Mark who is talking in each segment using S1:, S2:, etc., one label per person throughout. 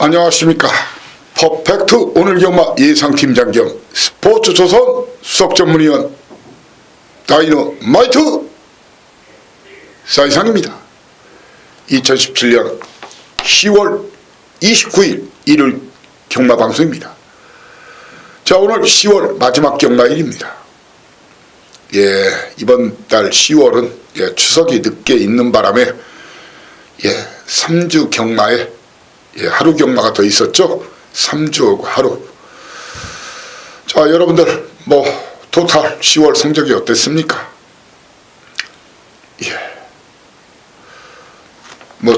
S1: 안녕하십니까. 퍼펙트 오늘 경마 예상팀장 겸 스포츠조선 수석전문위원 다이너마이트 사이상입니다. 2017년 10월 29일 일요일 경마방송입니다. 자, 오늘 10월 마지막 경마일입니다. 이번 달 10월은 추석이 늦게 있는 바람에 3주 경마에 하루 경마가 더 있었죠. 3주 하루. 자, 여러분들 토탈 10월 성적이 어땠습니까?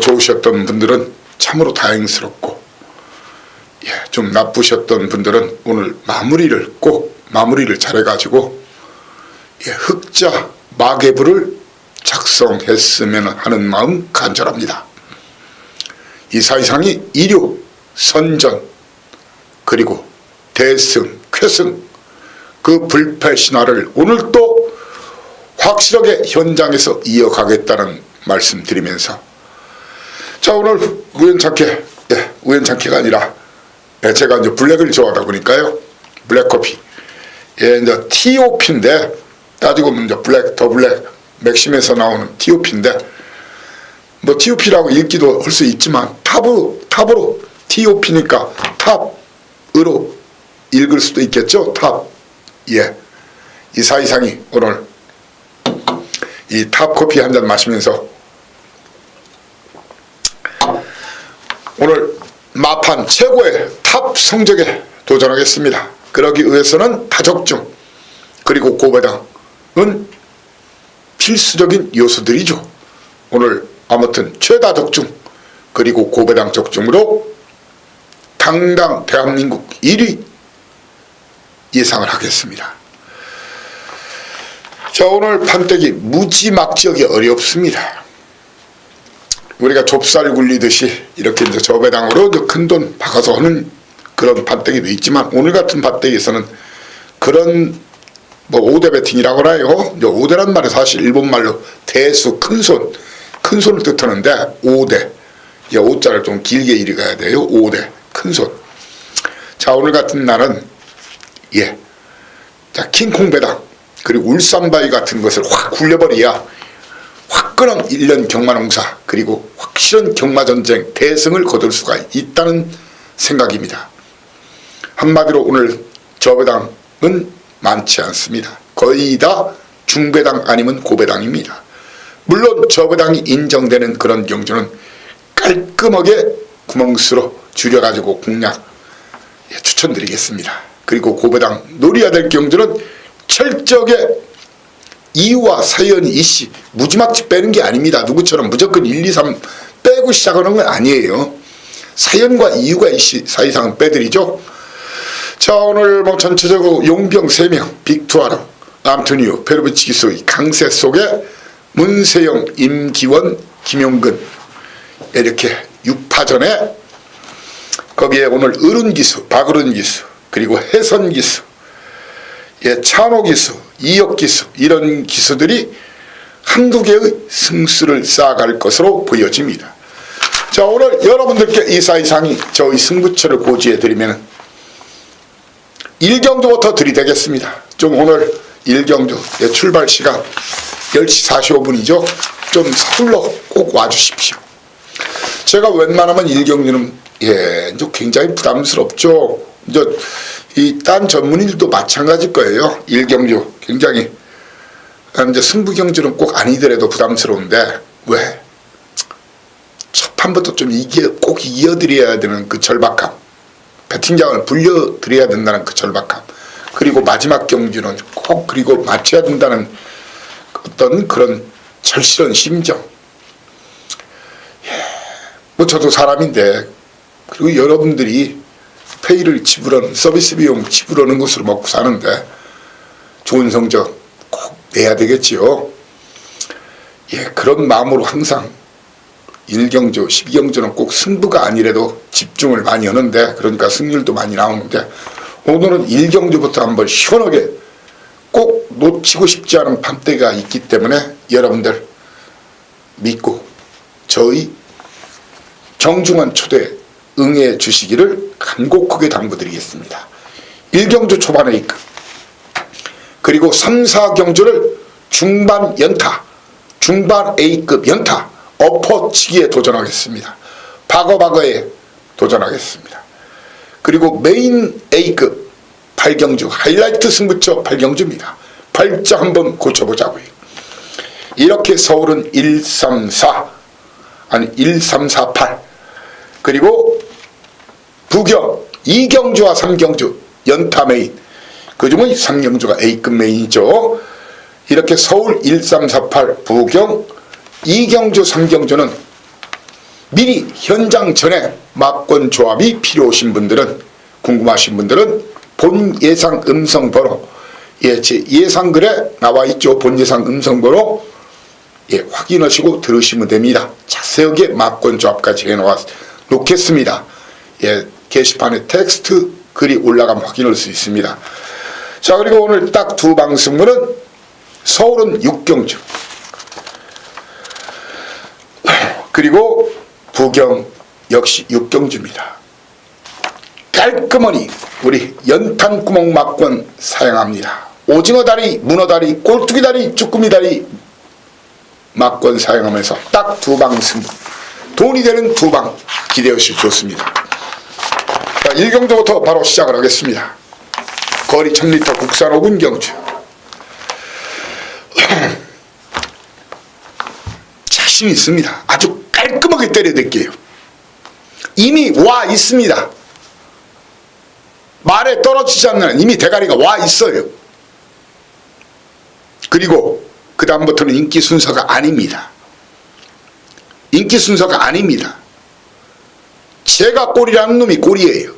S1: 좋으셨던 분들은 참으로 다행스럽고, 좀 나쁘셨던 분들은 오늘 꼭 마무리를 잘해가지고 흑자 마개부를 작성했으면 하는 마음 간절합니다. 이 사이상이 1류, 선전, 그리고 대승, 쾌승, 그 불패 신화를 오늘 또 확실하게 현장에서 이어가겠다는 말씀 드리면서, 자, 오늘 우연찮게가 아니라 제가 이제 블랙을 좋아하다 보니까요, 블랙커피, 이제 TOP인데, 따지고 보면 이제 더 블랙, 맥심에서 나오는 TOP인데, TOP라고 읽기도 할 수 있지만 탑으로 TOP니까 탑으로 읽을 수도 있겠죠. 탑. 이 사이상이 오늘 이 탑 커피 한 잔 마시면서 오늘 마판 최고의 탑 성적에 도전하겠습니다. 그러기 위해서는 다적중 그리고 고배당은 필수적인 요소들이죠. 오늘 아무튼 최다적중 그리고 고배당 적중으로 당당 대한민국 1위 예상을 하겠습니다. 자, 오늘 판때기 무지막지하기 어렵습니다. 우리가 좁쌀 굴리듯이 이렇게 이제 저배당으로 큰 돈 박아서 하는 그런 판때기도 있지만, 오늘 같은 판때기에서는 그런 5대 배팅이라고 하나요? 5대란 말은 사실 일본말로 대수, 큰 손을 뜻하는데 5대, 5자를 좀 길게 읽어야 돼요. 5대, 큰 손. 자, 오늘 같은 날은 자, 킹콩 배당 그리고 울산바위 같은 것을 확 굴려버려야 화끈한 1년 경마농사 그리고 확실한 경마전쟁 대승을 거둘 수가 있다는 생각입니다. 한마디로 오늘 저배당은 많지 않습니다. 거의 다 중배당 아니면 고배당입니다. 물론 저배당이 인정되는 그런 경주는 깔끔하게 구멍수로 줄여가지고 공략 추천드리겠습니다. 그리고 고배당 노려야 될 경주는 철저하게 이유와 사연이 이씨 무지막지 빼는 게 아닙니다. 누구처럼 무조건 1, 2, 3 빼고 시작하는 건 아니에요. 사연과 이유가 이씨 사이상은 빼드리죠. 자, 오늘 전체적으로 용병 3명, 빅투아르, 암토니오, 페르비치기수 강세 속에 문세영, 임기원, 김용근 이렇게 6파전에 거기에 오늘 어른기수, 박어른기수 그리고 해선기수, 찬호기수, 이역기수 이런 기수들이 한두 개의 승수를 쌓아갈 것으로 보여집니다. 자, 오늘 여러분들께 이 사이상이 저희 승부처를 고지해드리면 1경주부터 들이대겠습니다. 좀 오늘 1경주 출발 시간 10시 45분이죠. 좀 서둘러 꼭 와주십시오. 제가 웬만하면 1경주는 이제 굉장히 부담스럽죠. 이 딴 전문인들도 마찬가지일 거예요. 1경주 굉장히 이제 승부경주는 꼭 아니더라도 부담스러운데, 왜? 첫 판부터 좀 꼭 이겨드려야 되는 그 절박함, 배팅장을 불려드려야 된다는 그 절박함, 그리고 마지막 경주는 꼭 그리고 맞춰야 된다는 어떤 그런 절실한 심정. 저도 사람인데, 그리고 여러분들이 페이를 지불하는, 서비스 비용 지불하는 것으로 먹고 사는데 좋은 성적 꼭 내야 되겠지요. 그런 마음으로 항상 1경주, 12경주는 꼭 승부가 아니라도 집중을 많이 하는데, 그러니까 승률도 많이 나오는데, 오늘은 1경주부터 한번 시원하게 꼭 놓치고 싶지 않은 판때기가 있기 때문에 여러분들 믿고 저희 정중한 초대 응해 주시기를 간곡하게 당부드리겠습니다. 1경주 초반 A급, 그리고 3, 4경주를 중반 연타, 중반 A급 연타, 엎어치기에 도전하겠습니다. 바거바거에 도전하겠습니다. 그리고 메인 A급 8경주, 하이라이트 승부처 8경주입니다. 발자 한번 고쳐보자고요. 이렇게 서울은 1348, 그리고 부경 2경주와 3경주 연타 메인, 그중에 3경주가 A급 메인이죠. 이렇게 서울 1348, 부경 2경주, 3경주는 미리 현장 전에 막권 조합이 필요하신 분들은, 궁금하신 분들은 본 예상 음성 번호, 제 예상글에 나와 있죠. 본 예상 음성 번호 확인하시고 들으시면 됩니다. 자세하게 막권 조합까지 해놓겠습니다. 게시판에 텍스트 글이 올라가면 확인할 수 있습니다. 자, 그리고 오늘 딱 두 방송물은 서울은 6경주, 그리고 부경 역시 6경주입니다. 깔끔하니 우리 연탄구멍 막권 사용합니다. 오징어다리, 문어다리, 꼴뚜기다리, 쭈꾸미다리 막권 사용하면서 딱 두 방 승부, 돈이 되는 두 방 기대하시면 좋습니다. 자, 1경주부터 바로 시작을 하겠습니다. 거리 1000m 국산 5군 경주. 자신 있습니다. 아주 깔끔하게 때려댈게요. 이미 와 있습니다. 말에 떨어지지 않는 이미 대가리가 와 있어요. 그리고 그 다음부터는 인기 순서가 아닙니다. 인기 순서가 아닙니다. 제가 꼴이라는 놈이 꼴이에요.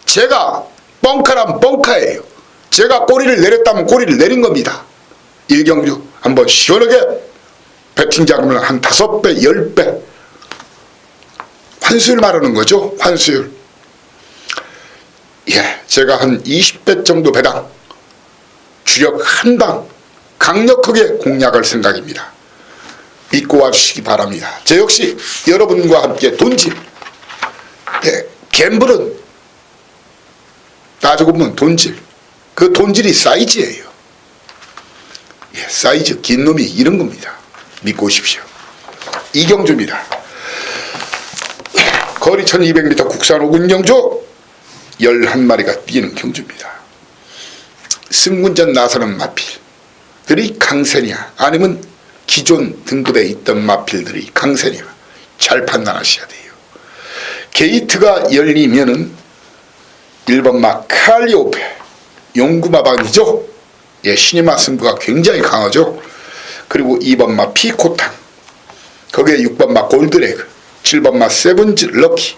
S1: 제가 뻥카라면 뻥카예요. 제가 꼬리를 내렸다면 꼬리를 내린 겁니다. 1경주 한번 시원하게 배팅 잡으면 한 5배, 10배 환수율 말하는 거죠. 환수율. 제가 한 20배 정도 배당 주력 한 방 강력하게 공략할 생각입니다. 믿고 와주시기 바랍니다. 저 역시 여러분과 함께 돈질, 갬블은 따지고 보면 돈질, 그 돈질이 사이즈예요. 사이즈 긴 놈이 이런 겁니다. 믿고 오십시오. 2경주입니다. 거리 1200m 국산 5군 경주 11마리가 뛰는 경주입니다. 승군전 나서는 마필들이 강세냐, 아니면 기존 등급에 있던 마필들이 강세냐, 잘 판단하셔야 돼요. 게이트가 열리면은 1번마 칼리오페, 용구마방이죠. 신의마 승부가 굉장히 강하죠. 그리고 2번마 피코탄, 거기에 6번마 골드레그, 7번마 세븐즈 럭키,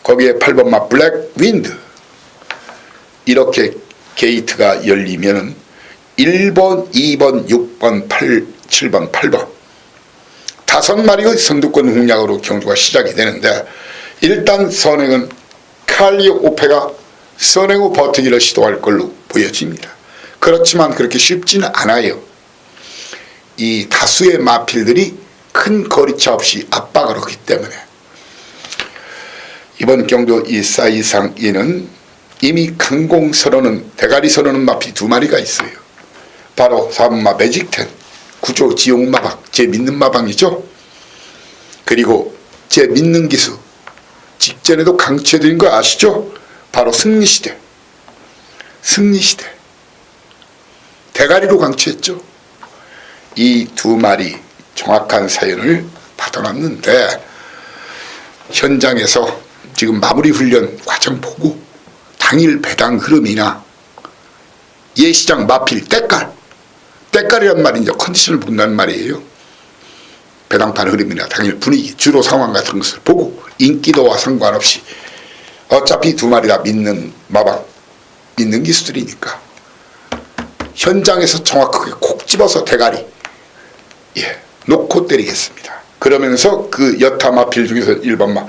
S1: 거기에 8번마 블랙 윈드. 이렇게 게이트가 열리면은 1번, 2번, 6번, 7번, 8번 5마리의 선두권 공략으로 경주가 시작이 되는데, 일단 선행은 칼리오페가 선행 후 버티기를 시도할 걸로 보여집니다. 그렇지만 그렇게 쉽지는 않아요. 이 다수의 마필들이 큰 거리차 없이 압박을 하기 때문에. 이번 경주 이 사이상 이는 이미 강공 선언은, 대가리 선언은 마필 2마리가 있어요. 바로 4번마 매직텐, 구조 지용 마방, 제 믿는 마방이죠. 그리고 제 믿는 기수, 직전에도 강추해드린 거 아시죠? 바로 승리시대, 승리시대 대가리로 강추했죠. 이 2마리 정확한 사연을 받아놨는데, 현장에서 지금 마무리 훈련 과정 보고 당일 배당 흐름이나 예시장 마필 때깔이란 말이 이제 컨디션을 본다는 말이에요. 배당판 흐름이나 당일 분위기, 주로 상황 같은 것을 보고 인기도와 상관없이, 어차피 2마리 다 믿는 마방, 믿는 기수들이니까 현장에서 정확하게 콕 집어서 대가리 놓고 때리겠습니다. 그러면서 그 여타 마필 중에서 1번마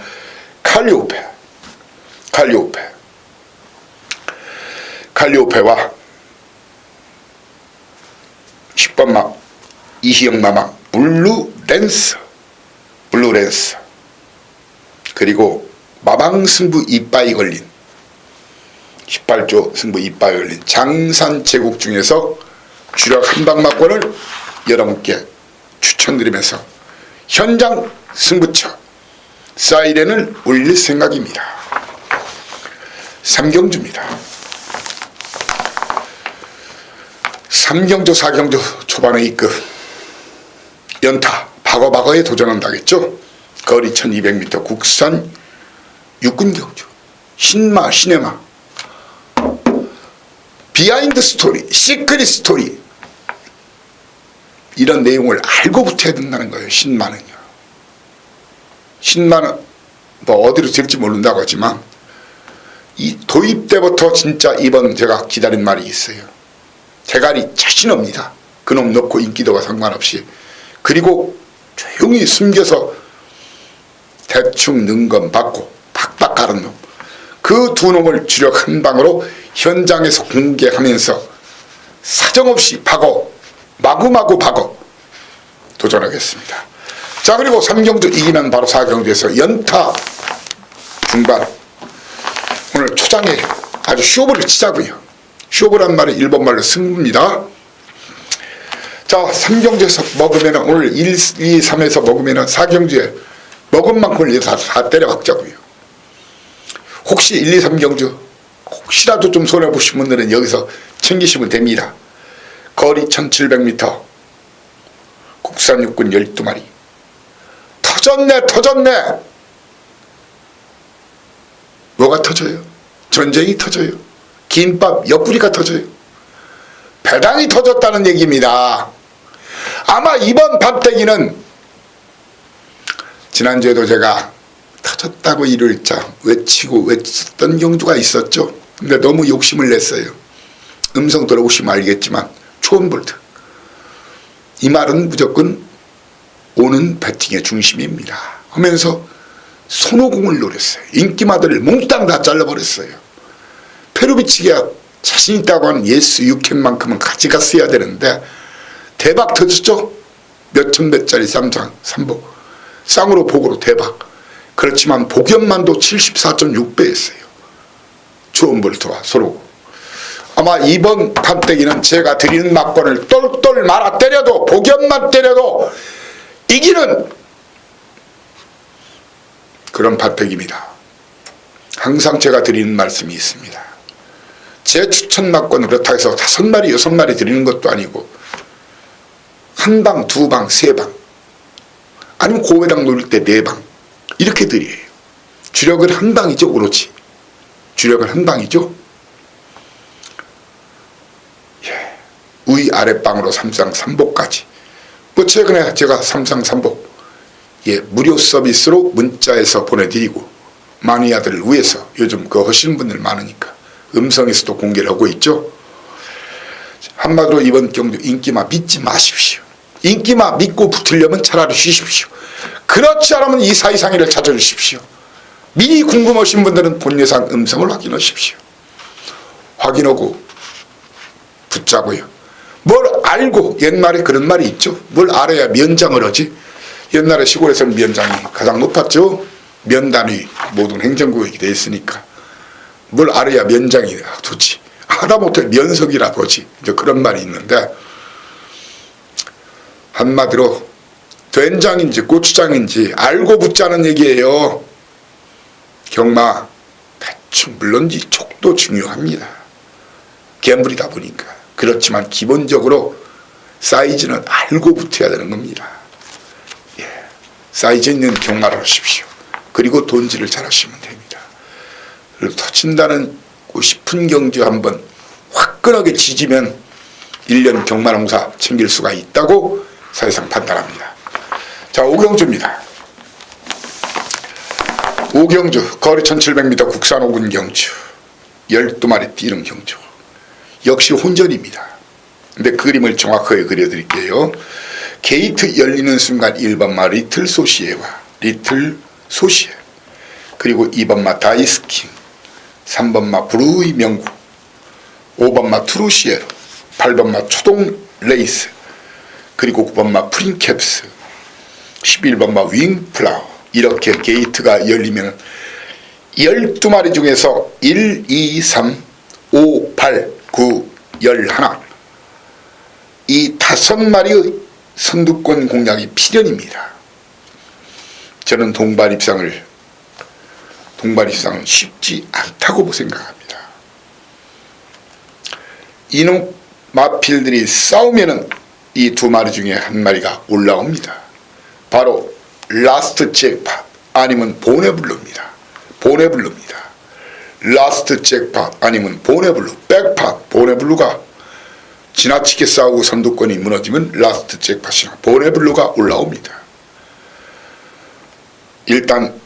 S1: 칼리오페와 10번마 이희영 마망 블루 블루랜스, 그리고 마방승부 이빠이 걸린 18조 승부 이빠이 걸린 장산제국 중에서 주력 한방막권을 여러분께 추천드리면서 현장 승부처 사이렌을 울릴 생각입니다. 3경주입니다. 3경주 4경주 초반의 이급 연타 박어박어에 도전한다겠죠. 거리 1200m 국산 육군경주 신마 시네마 비하인드 스토리 시크릿 스토리 이런 내용을 알고 붙어야 된다는 거예요. 신마는요. 신마는 뭐 어디로 될지 모른다고 하지만 이 도입 때부터 진짜 이번 제가 기다린 말이 있어요. 대가리 자신없니다. 그놈 넣고 인기도가 상관없이. 그리고 조용히 숨겨서 대충 능건 받고 박박 가른 놈. 그 두 놈을 주력 한 방으로 현장에서 공개하면서 사정없이 박어 마구마구 박어 도전하겠습니다. 자, 그리고 3경주 이기면 바로 4경주에서 연타 중반 오늘 초장에 아주 쇼부를 치자고요. 쇼부란 말은 일본말로 승부입니다. 자, 3경주에서 먹으면 오늘 1, 2, 3에서 먹으면 4경주에 먹은 만큼을 다 때려 박자고요. 혹시 1, 2, 3경주 혹시라도 좀 손해보신 분들은 여기서 챙기시면 됩니다. 거리 1700m 국산 육군 12마리 터졌네. 뭐가 터져요? 전쟁이 터져요. 김밥 옆구리가 터져요. 배당이 터졌다는 얘기입니다. 아마 이번 밤때기는 지난주에도 제가 터졌다고 이를 자 외쳤던 경주가 있었죠. 근데 너무 욕심을 냈어요. 음성 들어보시면 알겠지만 초원볼트 이 말은 무조건 오는 배팅의 중심입니다 하면서 손오공을 노렸어요. 인기마들을 몽땅 다 잘라버렸어요. 페루비치기가 자신 있다고 하는 예스 유캔만큼은 가져갔어야 되는데 대박 터졌죠. 몇천 배짜리 쌍장 삼복 쌍으로 복으로 대박. 그렇지만 복연만도 74.6배였어요. 초원볼트와 손오공. 아마 이번 판때기는 제가 드리는 막권을 똘똘 말아 때려도 복연만 때려도 이기는 그런 판때기입니다. 항상 제가 드리는 말씀이 있습니다. 제 추천 막권 그렇다 해서 5마리 6마리 드리는 것도 아니고 한 방, 두 방, 세 방 아니면 고배당 노릴 때 4방 이렇게 드려요. 주력은 한 방이죠. 오로지 주력은 한 방이죠. 위 아랫방으로 삼상 삼복까지. 뭐 최근에 제가 삼상 삼복 무료 서비스로 문자에서 보내드리고 마니아들을 위해서 요즘 그거 하시는 분들 많으니까 음성에서도 공개를 하고 있죠. 한마디로 이번 경주 인기마 믿지 마십시오. 인기마 믿고 붙으려면 차라리 쉬십시오. 그렇지 않으면 이 사이상의를 찾아주십시오. 미리 궁금하신 분들은 본예상 음성을 확인하십시오. 확인하고 붙자고요. 뭘 알고 옛말에 그런 말이 있죠. 뭘 알아야 면장을 하지. 옛날에 시골에서는 면장이 가장 높았죠. 면단위 모든 행정구역이 되어 있으니까 뭘 알아야 면장이 좋지. 하다못해 면석이라 보지. 이제 그런 말이 있는데 한마디로 된장인지 고추장인지 알고 붙자는 얘기예요. 경마 대충 물론 이 촉도 중요합니다. 갬블이다 보니까. 그렇지만 기본적으로 사이즈는 알고 붙어야 되는 겁니다. 사이즈 있는 경마를 하십시오. 그리고 돈질을 잘 하시면 됩니다. 그리고 터친다는 싶은 경주 한번 화끈하게 지지면 1년 경마 농사 챙길 수가 있다고 사회상 판단합니다. 자, 5경주입니다. 5경주 거리 1700m 국산 5군 경주 12마리 뛰는 경주 역시 혼전입니다. 근데 그림을 정확하게 그려드릴게요. 게이트 열리는 순간 1번마 리틀 소시에와 리틀 소시에 그리고 2번마 다이스킹 3번마 브루이 명구 5번마 트루시에로 8번마 초동 레이스 그리고 9번마 프린캡스 11번마 윙플라워. 이렇게 게이트가 열리면 12마리 중에서 1, 2, 3, 5, 8, 9, 11 이 5마리의 선두권 공략이 필연입니다. 저는 동반 입상은 쉽지 않다고 생각합니다. 이놈 마필들이 싸우면은 이 2마리 중에 1마리가 올라옵니다. 바로 라스트 잭팟 아니면 보네블루입니다. 보네블루입니다. 라스트 잭팟 아니면 보네블루, 백팟, 보네블루가 지나치게 싸우고 선두권이 무너지면 라스트 잭팟이나 보네블루가 올라옵니다. 일단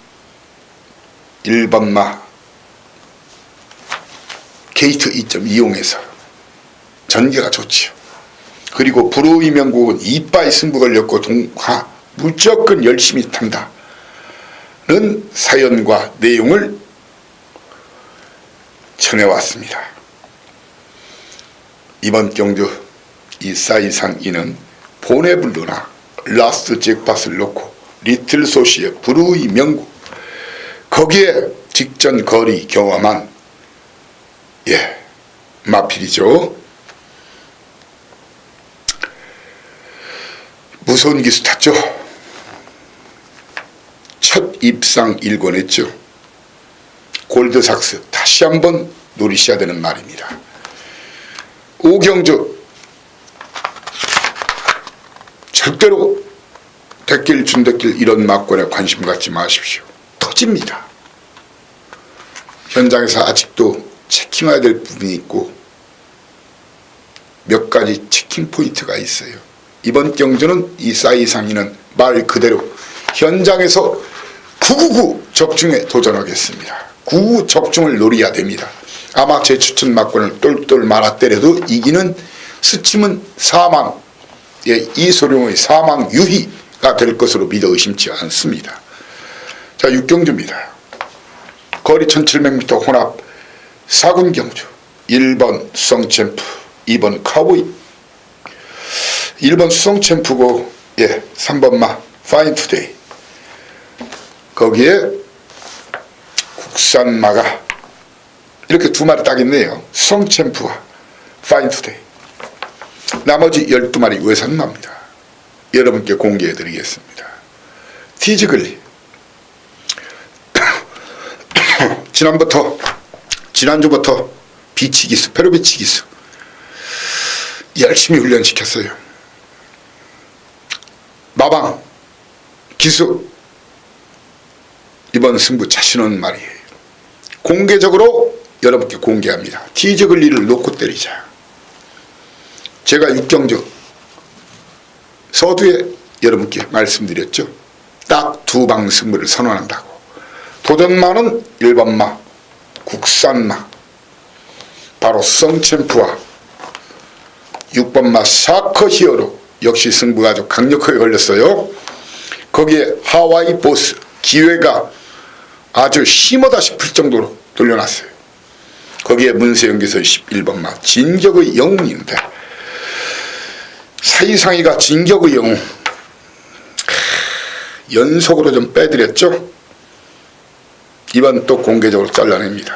S1: 1번마 게이트 2점 이용해서 전개가 좋지요. 그리고 불우의 명곡은 이빠이 승부 걸렸고 동하 무조건 열심히 탄다는 사연과 내용을 전해왔습니다. 이번 경주 이 사이상 이는 보네블루나 라스트 잭팟을 놓고 리틀 소시의 불우의 명곡 거기에 직전 거리 경험한 마필이죠. 무서운 기수 탔죠. 첫 입상 1권했죠. 골드삭스 다시 한번 노리셔야 되는 말입니다. 오경주 절대로 대길 준대길 이런 막권에 관심 갖지 마십시오. 터집니다. 현장에서 아직도 체킹해야 될 부분이 있고 몇 가지 체킹 포인트가 있어요. 이번 경주는 이 사이상이는 말 그대로 현장에서 999 적중에 도전하겠습니다. 999 적중을 노려야 됩니다. 아마 제 추천 막권을 똘똘 말아 때려도 이기는 스침은 사망, 이소룡의 사망 유희가 될 것으로 믿어 의심치 않습니다. 자, 6경주입니다. 거리 1700m 혼합 4군 경주 1번 수성챔프 2번 카우보이 1번 수성챔프고 3번마 파인투데이 거기에 국산마가 이렇게 2마리 딱 있네요. 수성챔프와 파인투데이 나머지 12마리 외산마입니다. 여러분께 공개해 드리겠습니다. 티즈글리 지난주부터 비치기수, 페로비치기수 열심히 훈련시켰어요. 마방 기수 이번 승부 자신 없는 말이에요. 공개적으로 여러분께 공개합니다. 티즈글리를 놓고 때리자. 제가 6경주 서두에 여러분께 말씀드렸죠. 딱 2방 승부를 선언한다고. 도전마는 1번마 국산마 바로 수성챔프와 6번마 사커 히어로 역시 승부가 아주 강력하게 걸렸어요. 거기에 하와이 보스 기회가 아주 심하다 싶을 정도로 돌려놨어요. 거기에 문세영 기서 11번마 진격의 영웅인데 사이상이가 진격의 영웅 연속으로 좀 빼드렸죠. 이번 또 공개적으로 잘라냅니다.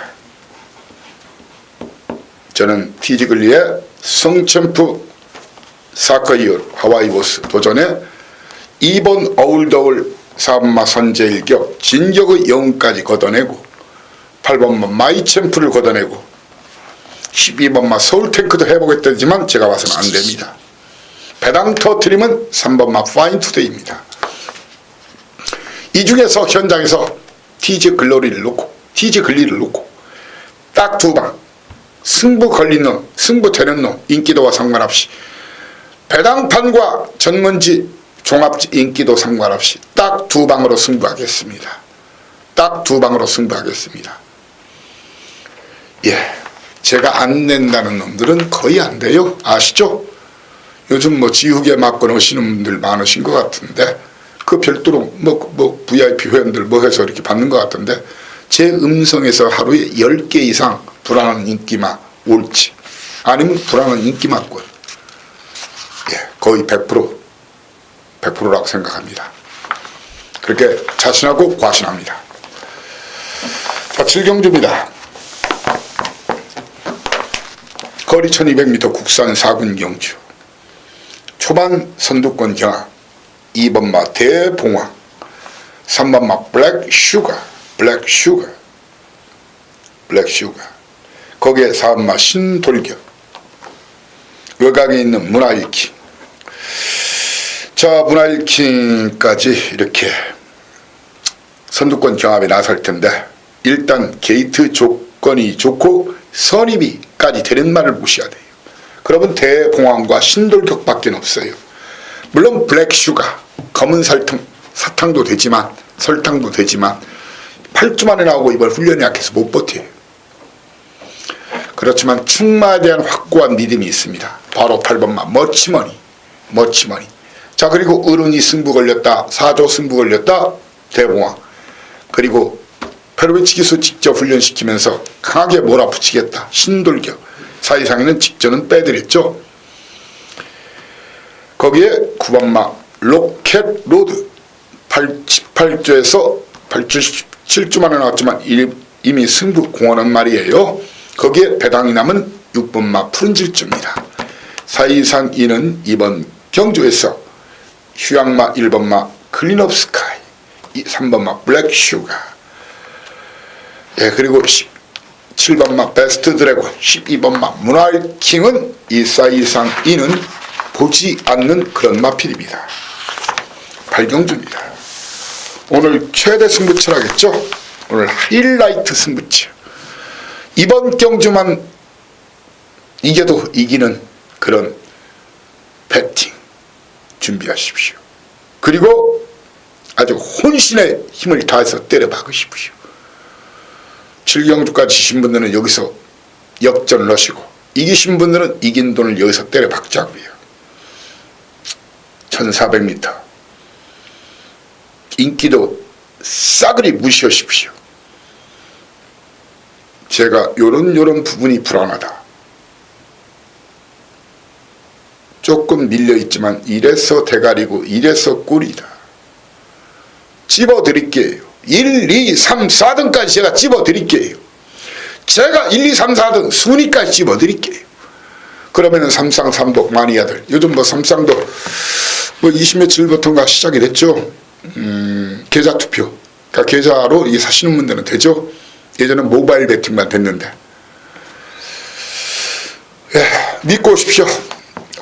S1: 저는 티즈글리의 성챔프 사커이어 하와이 보스 도전에 2번 어울더울 4번마 선제일격 진격의 영웅까지 걷어내고 8번마 마이챔프를 걷어내고 12번마 서울탱크도 해보겠다지만 제가 봐서는 안됩니다. 배당 터트림은 3번마 파인투데이입니다. 이 중에서 현장에서 티즈글리를 놓고 딱 2방 승부 걸린 놈, 승부 되는 놈 인기도와 상관없이 배당판과 전문지 종합지 인기도 상관없이 딱 2방으로 승부하겠습니다. 딱 2방으로 승부하겠습니다. 제가 안 낸다는 놈들은 거의 안 돼요. 아시죠? 요즘 지우개 맞고 오시는 분들 많으신 것 같은데 그 별도로 VIP 회원들 해서 이렇게 받는 것 같은데 제 음성에서 하루에 10개 이상 불안한 인기마 올지 아니면 불안한 인기마권 거의 100%라고 생각합니다. 그렇게 자신하고 과신합니다. 자, 7경주입니다. 거리 1200m 국산 4군 경주. 초반 선두권 경합. 2번마 대봉화. 3번마 블랙슈가. 거기에 4번마 신돌격. 외곽에 있는 문화일킹. 자, 문화일킹까지 이렇게 선두권 경합에 나설 텐데, 일단 게이트 조건이 좋고 선입이까지 되는 말을 무시해야 돼요. 그러면 대봉황과 신돌격밖에 없어요. 물론 블랙슈가 검은 사탕도 되지만 설탕도 되지만 8주 만에 나오고 이번 훈련이 약해서 못 버텨요. 그렇지만 충마에 대한 확고한 믿음이 있습니다. 바로 8번마 머치머니. 자, 그리고 어른이 승부 걸렸다. 4조 승부 걸렸다. 대봉황. 그리고 페로비치 기수 직접 훈련시키면서 강하게 몰아붙이겠다. 신돌격. 사이상에는 직전은 빼드렸죠. 거기에 9번마 로켓로드. 18조에서 7주 만에 나왔지만 이미 승부 공헌한 말이에요. 거기에 배당이 남은 6번마 푸른질주입니다. 사이상 이는 이번 경주에서 휴양마 1번마 클린업 스카이, 3번마 블랙슈가, 예, 그리고 7번마 베스트 드래곤, 12번마 문화일킹은 이 사이상 이는 보지 않는 그런 마필입니다. 8경주입니다. 오늘 최대 승부처라겠죠. 오늘 하이라이트 승부처. 이번 경주만 이겨도 이기는 그런 배팅 준비하십시오. 그리고 아주 혼신의 힘을 다해서 때려 박으십시오. 7경주까지 지신 분들은 여기서 역전을 하시고, 이기신 분들은 이긴 돈을 여기서 때려 박자고요. 1400m 인기도 싸그리 무시하십시오. 제가 요런 부분이 불안하다, 조금 밀려있지만 이래서 대가리고 이래서 꿀이다, 찝어드릴게요. 1, 2, 3, 4등까지 제가 찝어드릴게요. 제가 1, 2, 3, 4등 순위까지 찝어드릴게요. 그러면은 삼상삼독 마니아들, 요즘 뭐 삼상도 뭐 20며칠부터인가 시작이 됐죠. 계좌 투표, 그러니까 계좌로 이 사시는 분들은 되죠. 예전엔 모바일 베팅만 됐는데, 예, 믿고 오십시오.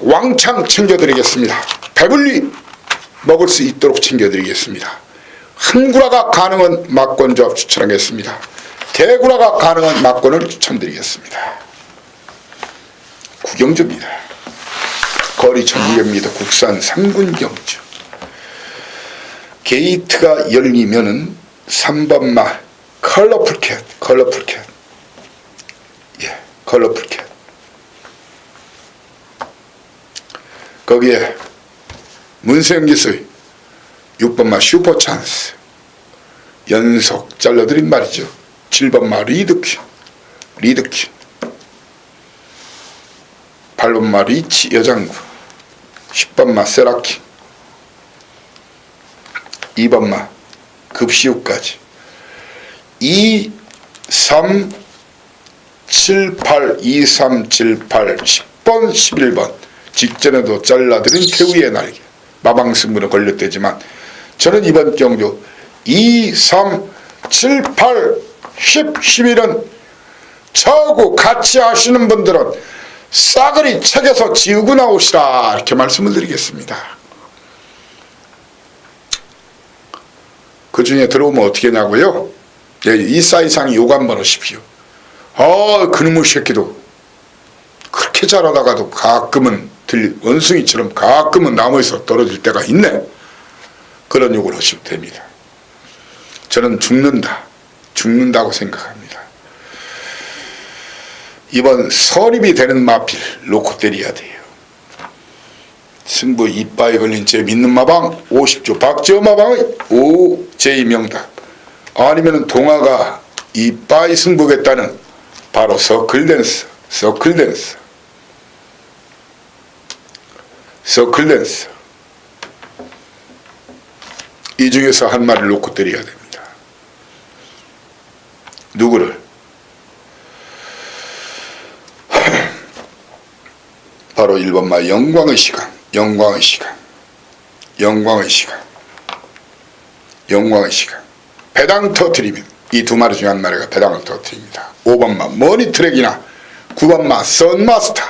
S1: 왕창 챙겨드리겠습니다. 배불리 먹을 수 있도록 챙겨드리겠습니다. 한구라가 가능한 막권조합 추천하겠습니다. 대구라가 가능한 막권을 추천드리겠습니다. 구경주입니다. 거리 1200m 국산 3군 경주. 게이트가 열리면은 3번마 컬러풀캣. 예, 컬러풀캣. 거기에 문세영 기수의 6번마 슈퍼찬스. 연속 잘라드린 말이죠. 7번마 리드퀸. 8번마 리치 여장구. 10번마 세라킹. 2번마 급시우까지. 2, 3, 7, 8, 2, 3, 7, 8, 10번, 11번. 직전에도 잘라드린 태우의 날개. 마방승부는 걸렸대지만 저는 이번 경주 2, 3, 7, 8, 10, 11은 저하고 같이 하시는 분들은 싸그리 책에서 지우고 나오시라, 이렇게 말씀을 드리겠습니다. 그 중에 들어오면 어떻게 하냐고요? 예, 이 사이상이 욕 한번 하십시오. 그놈의 새끼도 그렇게 잘하다가도 가끔은 원숭이처럼 가끔은 나무에서 떨어질 때가 있네. 그런 욕을 하시면 됩니다. 저는 죽는다고 생각합니다. 이번 선입이 되는 마필 놓고 때려야 돼요. 승부 이빠에 걸린 제 믿는 마방 50조 박지호 마방의 오제이명답, 아니면 동아가 이빠이 승부겠다는 바로 서클댄스. 이 중에서 한 마리를 놓고 때려야 됩니다. 누구를? 바로 1번마 영광의 시간, 영광의 시간, 영광의 시간, 영광의 시간. 배당 터뜨리면 이 두 마리 중에 한 마리가 배당을 터뜨립니다. 5번마 머니트랙이나 9번마 선마스터.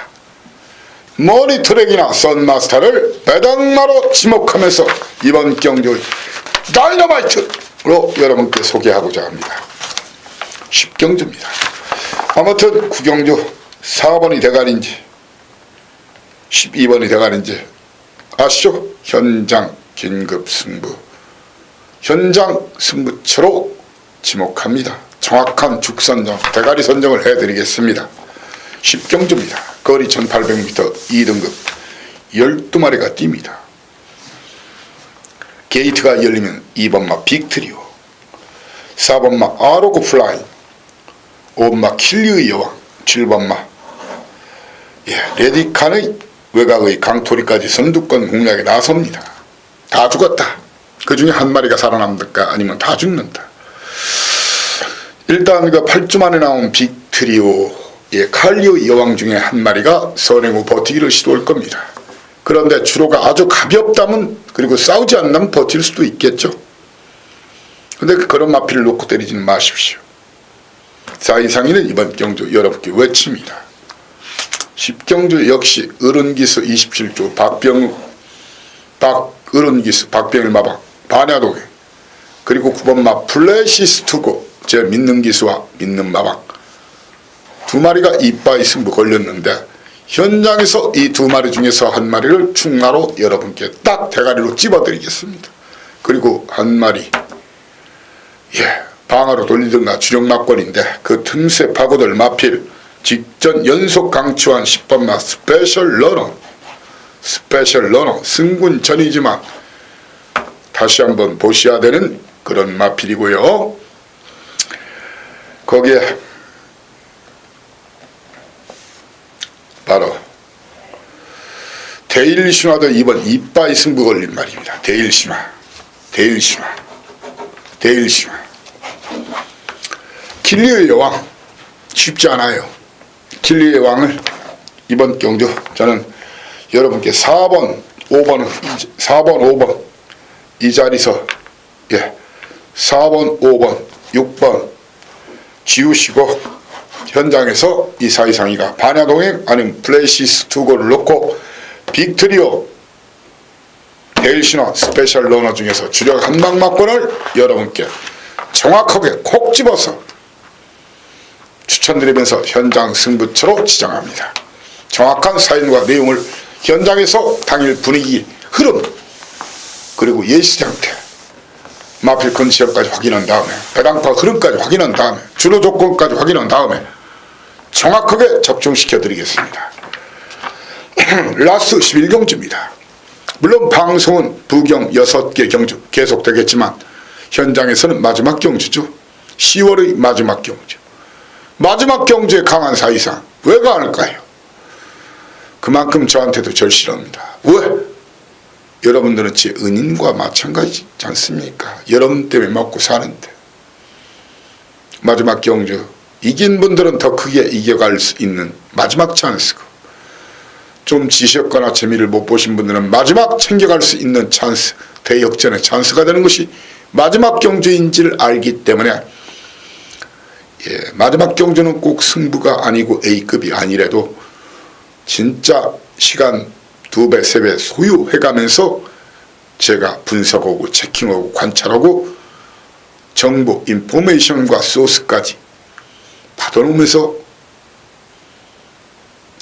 S1: 머니트랙이나 선마스터를 배당마로 지목하면서 이번 경주 다이너마이트로 여러분께 소개하고자 합니다. 10경주입니다. 아무튼 9경주 4번이 대가리인지 12번이 대가리인지 아시죠? 현장 긴급 승부, 현장 승부처로 지목합니다. 정확한 죽선정, 대가리 선정을 해드리겠습니다. 10경주입니다. 거리 1800m 2등급 12마리가 뜁니다. 게이트가 열리면 2번마 빅트리오, 4번마 아로고 플라이, 5번마 킬리의 여왕, 7번마 레디칸의 외곽의 강토리까지 선두권 공략에 나섭니다. 다 죽었다. 그 중에 한 마리가 살아남을까 아니면 다 죽는다. 일단 그 8주 만에 나온 빅트리오의 칼리의 여왕 중에 한 마리가 선행 후 버티기를 시도할 겁니다. 그런데 주로가 아주 가볍다면 그리고 싸우지 않는다면 버틸 수도 있겠죠. 근데 그런 마피를 놓고 때리지는 마십시오. 4이상이는 이번 경주 여러분께 외칩니다. 10경주 역시 어른기수 27조 어른기수 박병일 마방 반야동에, 그리고 9번마 플래시스투고 제 믿는 기수와 믿는 마방 두 마리가 이빠이 승부 걸렸는데 현장에서 이 두 마리 중에서 한 마리를 충나로 여러분께 딱 대가리로 집어드리겠습니다. 그리고 한 마리 방아로 돌리든가 주력막걸인데 그 틈새 파고들 마필 직전 연속 강추한 10번마 스페셜 러너 승군 전이지만 다시 한번 보셔야 되는 그런 마필이고요. 거기에 바로 데일신화도 이번 이빠이 승부 걸린 말입니다. 데일신화 킬리의 여왕 쉽지 않아요. 킬리의 왕을 이번 경주 저는 여러분께 4번 5번 이 자리에서 4번 5번 6번 지우시고 현장에서 이 사이상이가 반야동행 아니면 플래시스 투고를 놓고 빅트리오 데일신화 스페셜 러너 중에서 주력 한방막권을 여러분께 정확하게 콕 집어서 추천드리면서 현장 승부처로 지정합니다. 정확한 사인과 내용을 현장에서 당일 분위기, 흐름, 그리고 예시 상태, 마필 컨디션까지 확인한 다음에 배당파 흐름까지 확인한 다음에 주로 조건까지 확인한 다음에 정확하게 적중시켜 드리겠습니다. 라스트 11경주입니다. 물론 방송은 부경 6개 경주 계속되겠지만 현장에서는 마지막 경주죠. 10월의 마지막 경주. 마지막 경주에 강한 사이상 왜 가을까요? 그만큼 저한테도 절실합니다. 왜? 여러분들은 제 은인과 마찬가지지 않습니까? 여러분 때문에 먹고 사는데. 마지막 경주 이긴 분들은 더 크게 이겨갈 수 있는 마지막 찬스고, 좀 지셨거나 재미를 못 보신 분들은 마지막 챙겨갈 수 있는 찬스, 대역전의 찬스가 되는 것이 마지막 경주인지를 알기 때문에 마지막 경주는 꼭 승부가 아니고 A급이 아니라도 진짜 시간 2배, 3배 소요해가면서 제가 분석하고 체킹하고 관찰하고 정보, 인포메이션과 소스까지 받아놓으면서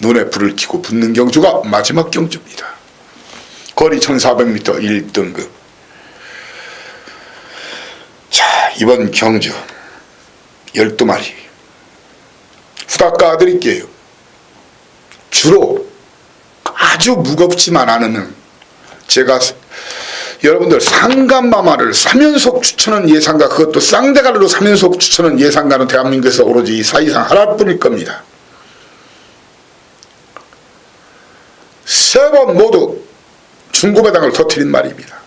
S1: 눈에 불을 켜고 붙는 경주가 마지막 경주입니다. 거리 1400m 1등급. 자, 이번 경주 12마리 후딱 까드릴게요. 주로 아주 무겁지만 않으면 제가 여러분들 상간마마를 3연속 추천한 예상가, 그것도 쌍대가리로 3연속 추천한 예상가는 대한민국에서 오로지 이 사이상 하나뿐일 겁니다. 3번 모두 중고배당을 터뜨린 말입니다.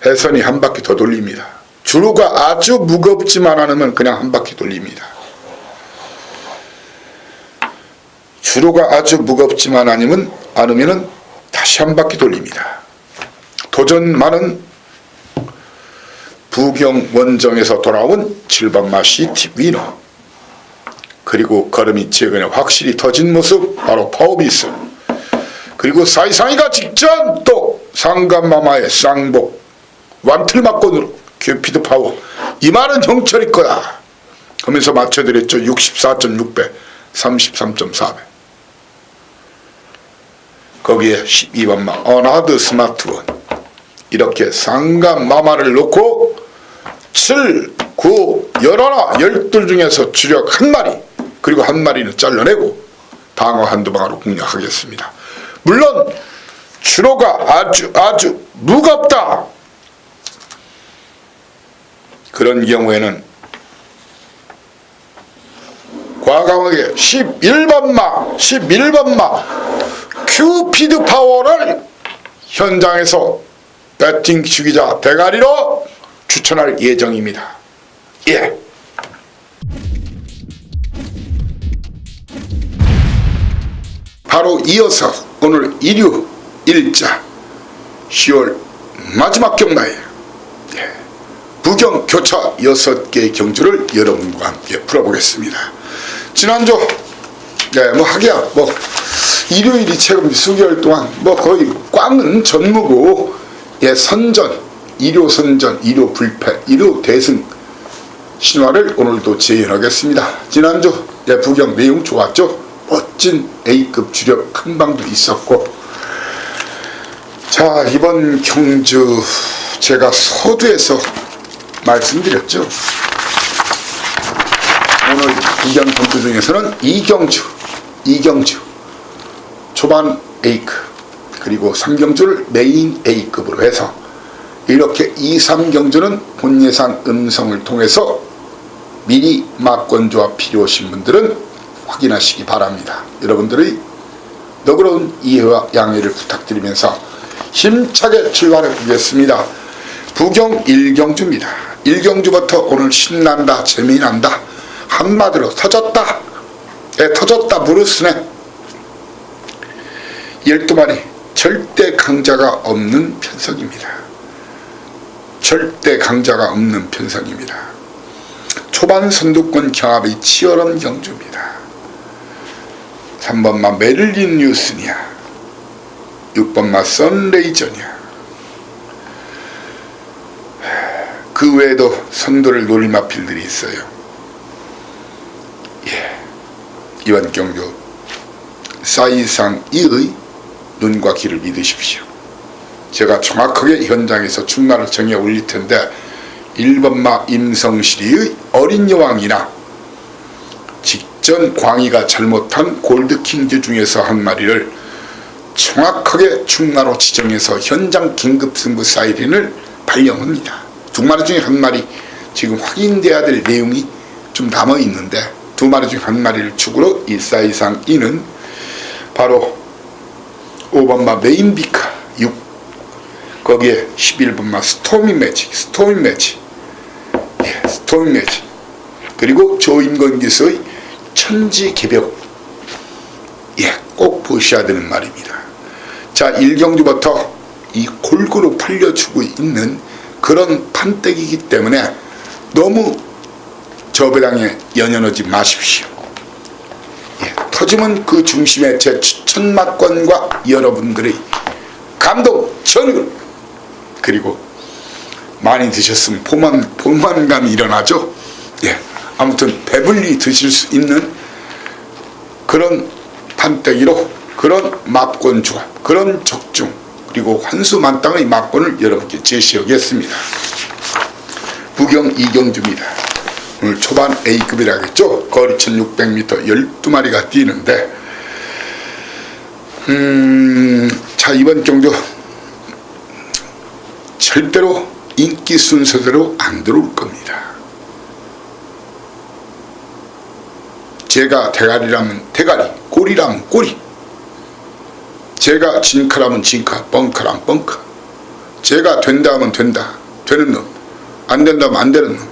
S1: 해선이 한 바퀴 더 돌립니다. 주로가 아주 무겁지만 않으면 그냥 한 바퀴 돌립니다. 주로가 아주 무겁지만 않으면은 다시 한 바퀴 돌립니다. 도전만은 부경 원정에서 돌아온 7번마 시티 위너, 그리고 걸음이 최근에 확실히 터진 모습 바로 파워비스, 그리고 사이상이가 직전 또 상감마마의 쌍복 완틀막건으로 큐피드 파워, 이 말은 형철이 거다 하면서 맞춰드렸죠. 64.6배 33.4배. 거기에 12번마 어나드 스마트원, 이렇게 상감마마를 놓고 7, 9, 11, 12 중에서 주력 한 마리, 그리고 한 마리는 잘라내고 방어 한두 방으로 공략하겠습니다. 물론 주로가 아주 무겁다, 그런 경우에는 과감하게 11번마 큐피드 파워를 현장에서 배팅 주기자 대가리로 추천할 예정입니다. 예. 바로 이어서 오늘 일요 일자 10월 마지막 경마에 부경 교차 6개의 경주를 여러분과 함께 풀어보겠습니다. 지난주 하기야 일요일이 최근 수개월 동안 거의 꽝은 전무고, 선전, 일요 선전, 일요 불패, 일요 대승 신화를 오늘도 재현하겠습니다. 지난주 부경 내용 좋았죠? 멋진 A급 주력 큰 방도 있었고, 자, 이번 경주 제가 서두에서 말씀드렸죠. 오늘 부경 경주 중에서는 이경주 초반 A급, 그리고 3경주를 메인 A급으로 해서 이렇게 2, 3경주는 본 예상 음성을 통해서 미리 막권조합 필요하신 분들은 확인하시기 바랍니다. 여러분들의 너그러운 이해와 양해를 부탁드리면서 힘차게 출발해 보겠습니다. 부경 1경주입니다. 1경주부터 오늘 신난다, 재미난다, 한마디로 터졌다, 터졌다 무르스네. 12마리 절대 강자가 없는 편성입니다. 절대 강자가 없는 편성입니다. 초반 선두권 경합이 치열한 경주입니다. 3번마 메릴린 뉴스냐, 6번마 선레이저냐, 그 외에도 선두를 노릴 마필들이 있어요. 이번 경주 사이상 이의 눈과 귀를 믿으십시오. 제가 정확하게 현장에서 충나를 정해 올릴 텐데 1번마 임성실이의 어린 여왕이나 직전 광희가 잘못한 골드킹즈 중에서 한 마리를 정확하게 충나로 지정해서 현장 긴급승부 사이렌을 발령합니다. 두 마리 중에 한 마리 지금 확인돼야 될 내용이 좀 남아있는데, 두 마리 중에 한 마리를 축으로 이 사이상 이는 바로 5번마 메인비카 6, 거기에 11번마 스토미 매직, 그리고 조인건 기수의 천지개벽, 꼭 보셔야 되는 말입니다. 자, 1경주부터 이 골고루 팔려주고 있는 그런 판때기이기 때문에 너무 저 배당에 연연하지 마십시오. 터지면 그 중심에 제 추천 막권과 여러분들의 감동, 전율, 그리고 많이 드셨으면 포만감이 일어나죠. 아무튼 배불리 드실 수 있는 그런 판때기로 그런 막권 조합, 그런 적중, 그리고 환수만땅의 막권을 여러분께 제시하겠습니다. 부경 2경주입니다. 오늘 초반 A급이라겠죠. 거리 1600m 12마리가 뛰는데, 자, 이번 경주 절대로 인기 순서대로 안 들어올 겁니다. 제가 대가리라면 대가리, 꼬리라면 꼬리, 제가 진카라면 진카, 벙커라면 벙커, 제가 된다 하면 된다, 되는 놈, 안 된다 하면 안 되는 놈.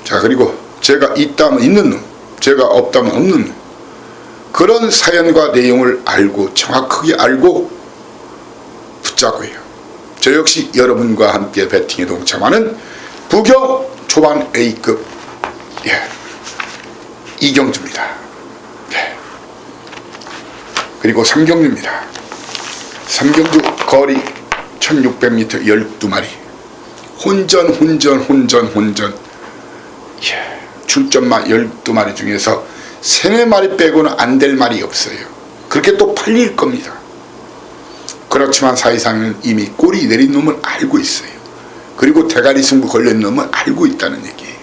S1: 자, 그리고 제가 있다 하면 있는 놈, 제가 없다 하면 없는 놈. 그런 사연과 내용을 알고 정확하게 알고 붙잡고 해요. 저 역시 여러분과 함께 배팅에 동참하는 부경 초반 A급 이경주입니다. 그리고 삼경주입니다. 삼경주 거리 1600m 12마리 혼전 출전마 12마리 중에서 3-4마리 빼고는 안 될 말이 없어요. 그렇게 또 팔릴 겁니다. 그렇지만 사이상은 이미 꼬리 내린 놈을 알고 있어요. 그리고 대가리 승부 걸린 놈을 알고 있다는 얘기예요.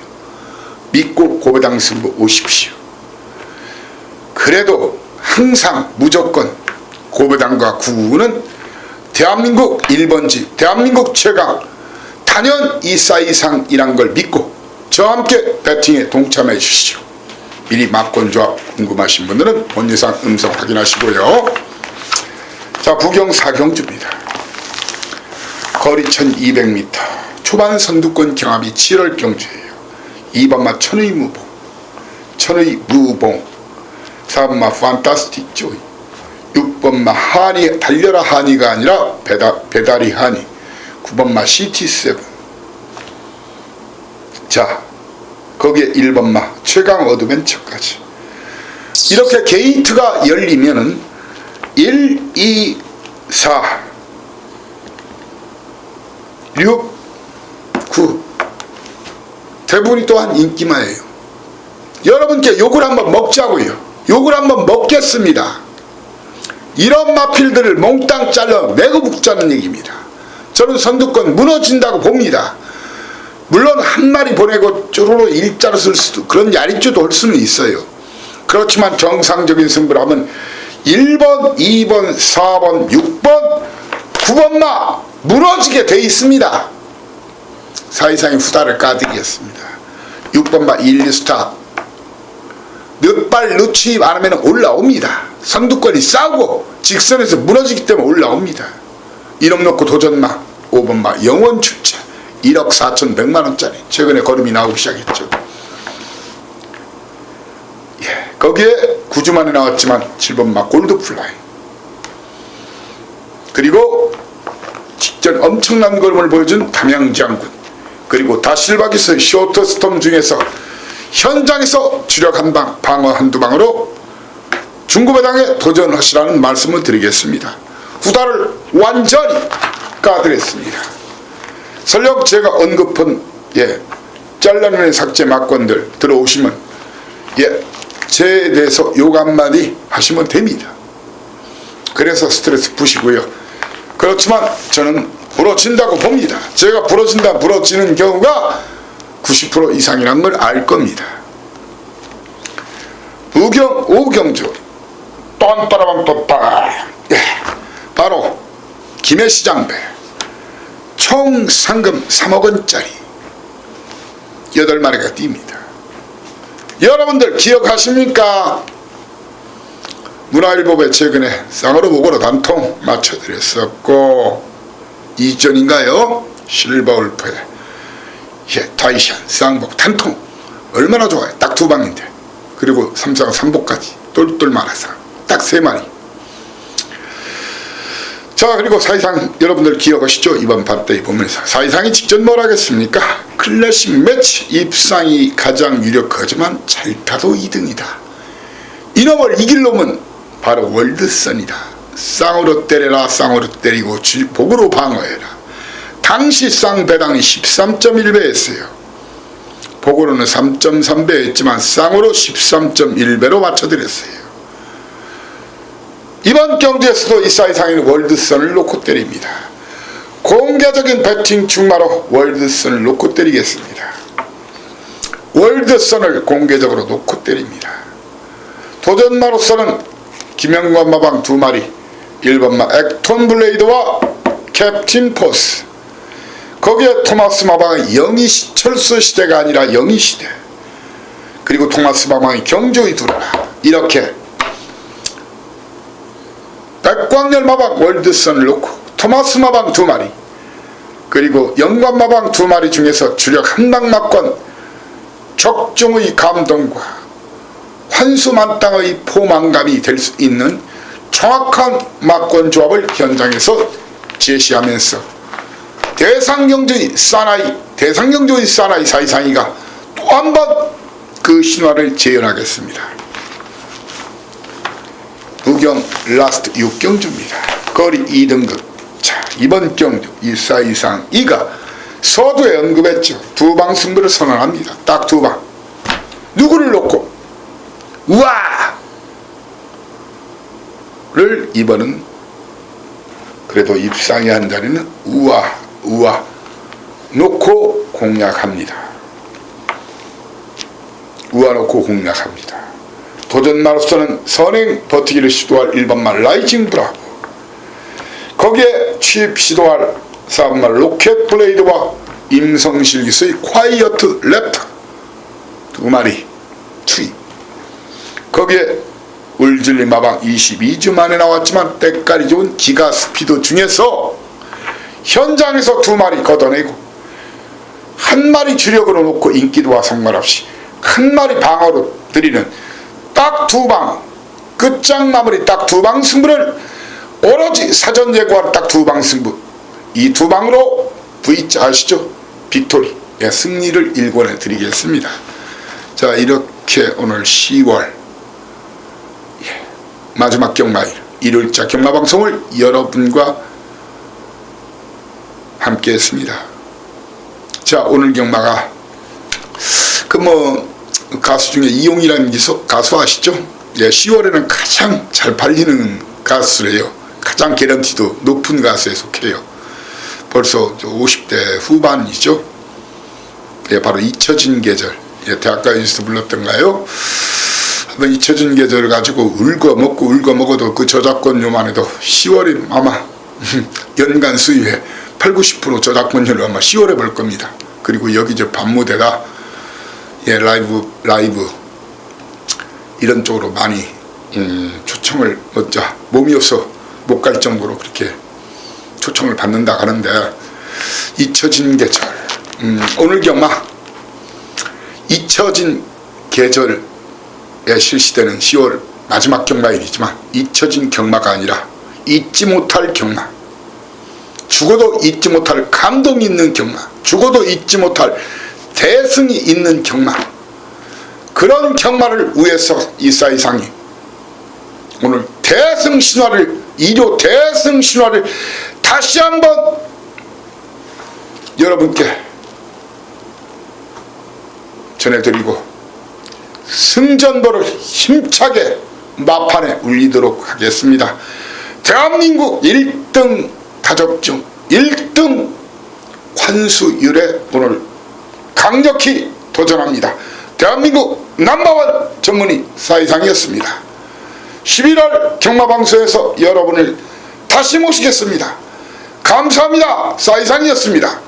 S1: 믿고 고배당 승부 오십시오. 그래도 항상 무조건 고배당과 구구는 대한민국 1번지, 대한민국 최강 단연 이 사이상이란 걸 믿고 저와 함께 배팅에 동참해 주시죠. 미리 막권조합 궁금하신 분들은 본유상 음성 확인하시고요. 자, 부경 사경주입니다. 거리 1200m 초반 선두권 경합이 7월 경주예요. 2번마 천의 무봉 4번마 판타스틱 조이 6번마 한이 달려라 한이가 아니라 배다리 한이 9번마 CT7. 자, 거기에 1번마 최강 어드벤처까지 이렇게 게이트가 열리면은 1, 2, 4, 6, 9 대부분이 또한 인기마예요. 여러분께 욕을 한번 먹자고요. 욕을 한번 먹겠습니다. 이런 마필들을 몽땅 잘라 내고 붙자는 얘기입니다. 저는 선두권 무너진다고 봅니다. 물론 한 마리 보내고 쪼로로 일자로 쓸 수도, 그런 야리쭈도 올 수는 있어요. 그렇지만 정상적인 승부를 하면 1번, 2번, 4번, 6번, 9번마 무너지게 돼 있습니다. 사이상의 후다를 까드리겠습니다. 6번마 1리스타 몇 발 넣지 않으면 올라옵니다. 선두권이 싸우고 직선에서 무너지기 때문에 올라옵니다. 이름 놓고 도전마 5번마 영원 출제 1억 4,100만원짜리 최근에 걸음이 나오기 시작했죠. 거기에 9주 만에 나왔지만 7번마 골드플라이, 그리고 직전 엄청난 걸음을 보여준 담양장군, 그리고 다실바기스 쇼트스톰 중에서 현장에서 주력 한 방, 방어 한두 방으로 중구배당에 도전하시라는 말씀을 드리겠습니다. 후다를 완전히 까드렸습니다. 설령 제가 언급한 잘라내는 삭제 막건들 들어오시면 제에 대해서 욕 한마디 하시면 됩니다. 그래서 스트레스 푸시고요. 그렇지만 저는 부러진다고 봅니다. 제가 부러지는 경우가 90% 이상이란 걸 알 겁니다. 부경 오경주 딴따라방 또따 바로 김해시장배 총 상금 3억원짜리 8마리가 뜁니다. 여러분들 기억하십니까? 문화일보에 최근에 쌍으로 목으로 단통 맞춰드렸었고, 이전인가요? 실버울프에 타이샨 쌍복 단통 얼마나 좋아요. 딱 2방인데, 그리고 삼상 3복까지 똘똘 말아서 딱 3마리. 자, 그리고 사이상 여러분들 기억하시죠? 이번 판때기 보면서 사이상이 직전 뭘 하겠습니까? 클래식 매치 입상이 가장 유력하지만 잘 타도 2등이다. 이놈을 이길 놈은 바로 월드선이다. 쌍으로 때려라. 쌍으로 때리고 복으로 방어해라. 당시 쌍배당이 13.1배였어요. 복으로는 3.3배였지만 쌍으로 13.1배로 맞춰드렸어요. 이번 경기에서도 이 사이상인 월드선을 놓고 때립니다. 공개적인 배팅 출마로 월드선을 놓고 때리겠습니다. 월드선을 공개적으로 놓고 때립니다. 도전마로서는 김영관 마방 2마리 1번마 액톤 블레이드와 캡틴 포스, 거기에 토마스 마방의 영희철수 시대가 아니라 영희시대, 그리고 토마스 마방의 경조의 두라라, 이렇게 백광열 마방 월드선을 놓고 토마스 마방 2마리, 그리고 영관 마방 2마리 중에서 주력 한방막권 적중의 감동과 환수만땅의 포만감이 될 수 있는 정확한 막권 조합을 현장에서 제시하면서 대상경주의 사나이 사이상이가 또 한 번 그 신화를 재현하겠습니다. 부경 라스트 6경주입니다. 거리 2등급. 자, 이번 경주 이사이상이가 서두에 언급했죠. 두방 승부를 선언합니다. 딱 두 방. 누구를 놓고 우와를 이번은 그래도 입상이 한 자리는 우와 놓고 공략합니다. 우와 놓고 공략합니다. 도전마로서는 선행 버티기를 시도할 1번말 라이징 브라보, 거기에 취입 시도할 4번말 로켓 블레이드와 임성실 기수의 콰이어트 랩터 2마리 투입, 거기에 울질리 마방 22주 만에 나왔지만 때깔이 좋은 기가 스피드 중에서 현장에서 2마리 걷어내고 1마리 주력으로 놓고 인기도와 상관없이 1마리 방어로 드리는 딱 2방 끝장마무리 딱 2방 승부를 오로지 사전 예고한 딱 2방 승부, 이 2방으로 V자 아시죠? 빅토리, 승리를 일궈내 드리겠습니다. 자, 이렇게 오늘 10월 마지막 경마일 일요일자 경마방송을 여러분과 함께 했습니다. 자, 오늘 경마가 가수 중에 이용이라는 가수 아시죠? 10월에는 가장 잘 팔리는 가수래요. 가장 개런티도 높은 가수에 속해요. 벌써 50대 후반이죠. 바로 잊혀진 계절, 대학가에서 불렀던가요? 한번 잊혀진 계절을 가지고 울고먹어도 그 저작권 요만해도 10월이 아마 연간 수입의 80-90% 저작권료를 아마 10월에 벌 겁니다. 그리고 여기 밤무대다 라이브 이런 쪽으로 많이 초청을 몸이 없어 못 갈 정도로 그렇게 초청을 받는다 하는데, 잊혀진 계절, 오늘 경마 잊혀진 계절에 실시되는 10월 마지막 경마일이지만 잊혀진 경마가 아니라 잊지 못할 경마, 죽어도 잊지 못할 감동이 있는 경마, 죽어도 잊지 못할 대승이 있는 경마, 그런 경마를 위해서 이사이상이 오늘 대승 신화를, 일요 대승 신화를 다시 한번 여러분께 전해드리고 승전보를 힘차게 마판에 울리도록 하겠습니다. 대한민국 1등 타적중 1등 환수율에 오늘 강력히 도전합니다. 대한민국 넘버원 전문의 사이상이었습니다. 11월 경마방송에서 여러분을 다시 모시겠습니다. 감사합니다. 사이상이었습니다.